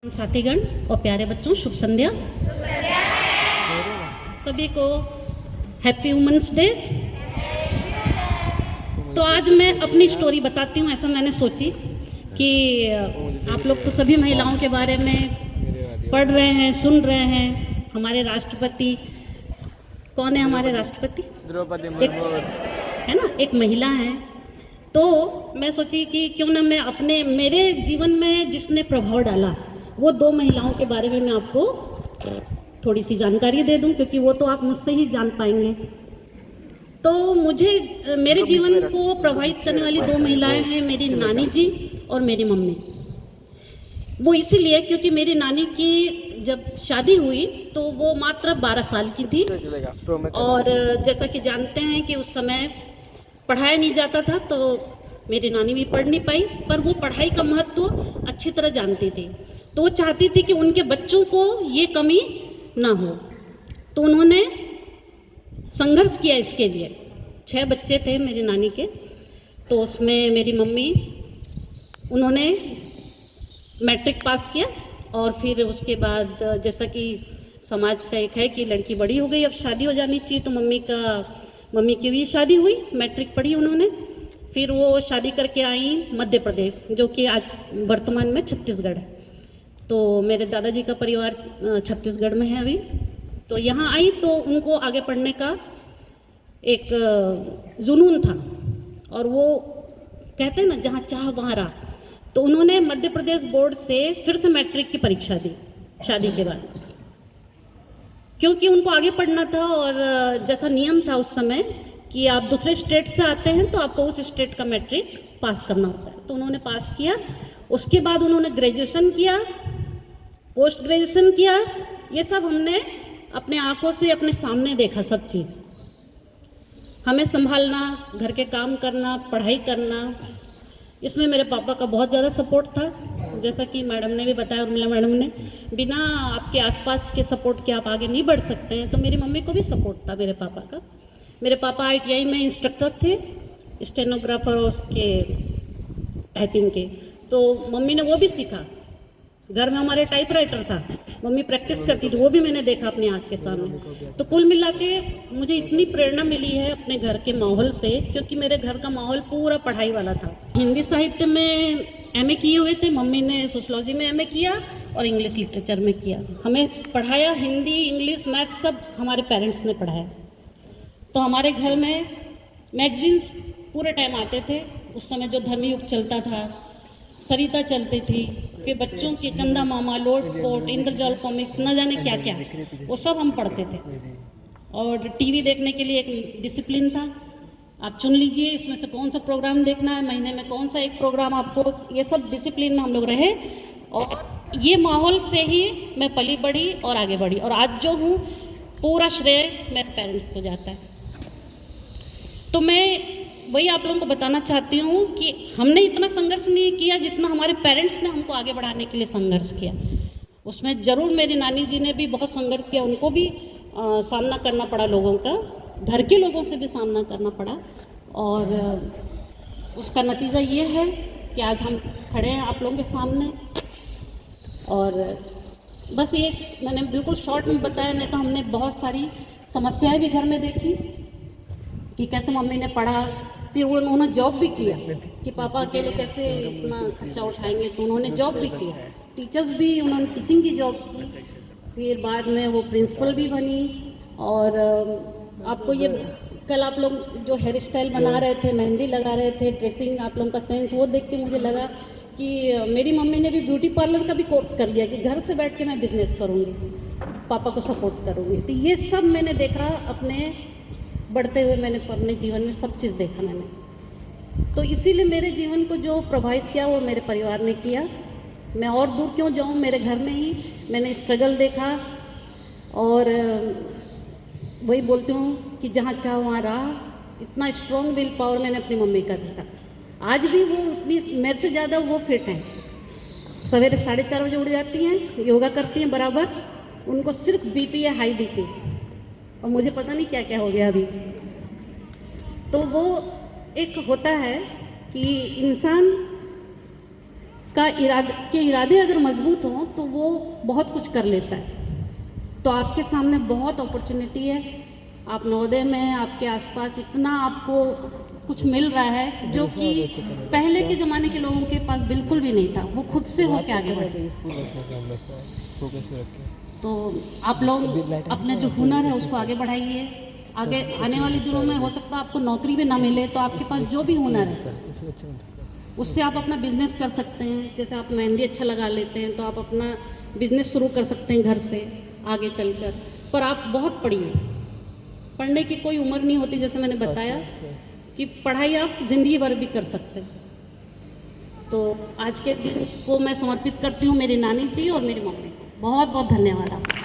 साथीगण और प्यारे बच्चों, शुभ संध्या। सभी को हैप्पी वुमेन्स डे। तो आज मैं अपनी स्टोरी बताती हूँ। ऐसा मैंने सोची कि आप लोग तो सभी महिलाओं के बारे में पढ़ रहे हैं, सुन रहे हैं। हमारे राष्ट्रपति कौन है? हमारे राष्ट्रपति द्रौपदी मुर्मू है ना, एक महिला है। तो मैं सोची कि क्यों ना मैं अपने मेरे जीवन में जिसने प्रभाव डाला वो दो महिलाओं के बारे में मैं आपको थोड़ी सी जानकारी दे दूं, क्योंकि वो तो आप मुझसे ही जान पाएंगे। तो मुझे मेरे जीवन को प्रभावित करने वाली दो महिलाएं हैं, मेरी नानी जी और मेरी मम्मी। वो इसीलिए क्योंकि मेरी नानी की जब शादी हुई तो वो मात्र 12 साल की थी, और जैसा कि जानते हैं कि उस समय पढ़ाया नहीं जाता था, तो मेरी नानी भी पढ़ नहीं पाई। पर वो पढ़ाई का महत्व अच्छी तरह जानती थी, तो वो चाहती थी कि उनके बच्चों को ये कमी ना हो। तो उन्होंने संघर्ष किया इसके लिए। 6 बच्चे थे मेरी नानी के, तो उसमें मेरी मम्मी, उन्होंने मैट्रिक पास किया। और फिर उसके बाद जैसा कि समाज का एक है कि लड़की बड़ी हो गई, अब शादी हो जानी चाहिए, तो मम्मी की भी शादी हुई, मैट्रिक पढ़ी उन्होंने। फिर वो शादी करके आई मध्य प्रदेश, जो कि आज वर्तमान में छत्तीसगढ़ है। तो मेरे दादाजी का परिवार छत्तीसगढ़ में है अभी। तो यहाँ आई तो उनको आगे पढ़ने का एक जुनून था, और वो कहते हैं ना, जहाँ चाह वहाँ राह। तो उन्होंने मध्य प्रदेश बोर्ड से फिर से मैट्रिक की परीक्षा दी शादी के बाद, क्योंकि उनको आगे पढ़ना था। और जैसा नियम था उस समय कि आप दूसरे स्टेट से आते हैं तो आपको उस स्टेट का मैट्रिक पास करना होता है। तो उन्होंने पास किया। उसके बाद उन्होंने ग्रेजुएशन किया, पोस्ट ग्रेजुएशन किया। ये सब हमने अपने आंखों से अपने सामने देखा। सब चीज़ हमें संभालना, घर के काम करना, पढ़ाई करना, इसमें मेरे पापा का बहुत ज़्यादा सपोर्ट था। जैसा कि मैडम ने भी बताया, उर्मिला मैडम ने, बिना आपके आसपास के सपोर्ट के आप आगे नहीं बढ़ सकते हैं। तो मेरी मम्मी को भी सपोर्ट था मेरे पापा का। मेरे पापा ITI में इंस्ट्रक्टर थे, स्टेनोग्राफर और उसके टाइपिंग के। तो मम्मी ने वो भी सीखा। घर में हमारे टाइपराइटर था, मम्मी प्रैक्टिस करती थी, वो भी मैंने देखा अपनी आँख के सामने। तो कुल मिला के मुझे इतनी प्रेरणा मिली है अपने घर के माहौल से, क्योंकि मेरे घर का माहौल पूरा पढ़ाई वाला था। हिंदी साहित्य में MA किए हुए थे, मम्मी ने सोशलॉजी में MA किया और इंग्लिश लिटरेचर में किया। हमें पढ़ाया, हिंदी, इंग्लिश, मैथ सब हमारे पेरेंट्स ने पढ़ाया। तो हमारे घर में मैगजीन्स पूरे टाइम आते थे। उस समय जो धर्मयुग चलता था, सरिता चलती थी, फिर बच्चों के चंदा मामा, लोट पोट, इंद्रजाल कॉमिक्स, न जाने क्या क्या, वो सब हम पढ़ते थे। और टीवी देखने के लिए एक डिसिप्लिन था, आप चुन लीजिए इसमें से कौन सा प्रोग्राम देखना है, महीने में कौन सा एक प्रोग्राम आपको, ये सब डिसिप्लिन में हम लोग रहे। और ये माहौल से ही मैं पली बढ़ी और आगे बढ़ी, और आज जो हूँ पूरा श्रेय मेरे पेरेंट्स को जाता है। तो मैं वही आप लोगों को बताना चाहती हूँ कि हमने इतना संघर्ष नहीं किया जितना हमारे पेरेंट्स ने हमको आगे बढ़ाने के लिए संघर्ष किया। उसमें ज़रूर मेरी नानी जी ने भी बहुत संघर्ष किया, उनको भी सामना करना पड़ा लोगों का, घर के लोगों से भी सामना करना पड़ा। और उसका नतीजा ये है कि आज हम खड़े हैं आप लोगों के सामने। और बस ये मैंने बिल्कुल शॉर्ट में बताया, नहीं तो हमने बहुत सारी समस्याएं भी घर में देखी कि कैसे मम्मी ने पढ़ा। फिर वो उन्होंने जॉब भी किया कि पापा अकेले कैसे इतना खर्चा उठाएंगे, तो उन्होंने जॉब भी किया, टीचर्स भी, उन्होंने टीचिंग की जॉब की। फिर बाद में वो प्रिंसिपल भी बनी। और आपको ये कल आप लोग जो हेयर स्टाइल बना रहे थे, मेहंदी लगा रहे थे, ड्रेसिंग, आप लोगों का सेंस, वो देख के मुझे लगा कि मेरी मम्मी ने भी ब्यूटी पार्लर का भी कोर्स कर लिया कि घर से बैठ के मैं बिजनेस करूँगी, पापा को सपोर्ट करूँगी। तो ये सब मैंने देखा अपने बढ़ते हुए, मैंने अपने जीवन में सब चीज़ देखा मैंने। तो इसीलिए मेरे जीवन को जो प्रभावित किया वो मेरे परिवार ने किया। मैं और दूर क्यों जाऊँ, मेरे घर में ही मैंने स्ट्रगल देखा। और वही बोलती हूँ कि जहाँ चाह वहाँ राह। इतना स्ट्रॉन्ग विल पावर मैंने अपनी मम्मी का देखा। आज भी वो उतनी मेरे से ज़्यादा वो फिट हैं। सवेरे 4:30 बजे उठ जाती हैं, योगा करती हैं बराबर। उनको सिर्फ BP है, हाई BP, और मुझे पता नहीं क्या क्या हो गया अभी। तो वो एक होता है कि इंसान के इरादे अगर मजबूत हों तो वो बहुत कुछ कर लेता है। तो आपके सामने बहुत अपॉर्चुनिटी है, आप नवोदय में हैं, आपके आसपास इतना आपको कुछ मिल रहा है जो कि पहले के ज़माने के लोगों के पास बिल्कुल भी नहीं था, वो खुद से होके आगे बढ़े। तो आप लोग अपने जो हुनर है उसको आगे बढ़ाइए। आगे आने वाले दिनों में हो सकता है आपको नौकरी भी ना मिले, तो आपके पास जो भी हुनर है उससे आप अपना बिजनेस कर सकते हैं। जैसे आप मेहंदी अच्छा लगा लेते हैं तो आप अपना बिजनेस शुरू कर सकते हैं घर से आगे चलकर। पर आप बहुत पढ़िए, पढ़ने की कोई उम्र नहीं होती, जैसे मैंने बताया कि पढ़ाई आप ज़िंदगी भर भी कर सकते हैं। तो आज के दिन को मैं समर्पित करती हूँ मेरी नानी जी और मेरी मम्मी को। बहुत बहुत धन्यवाद आपका।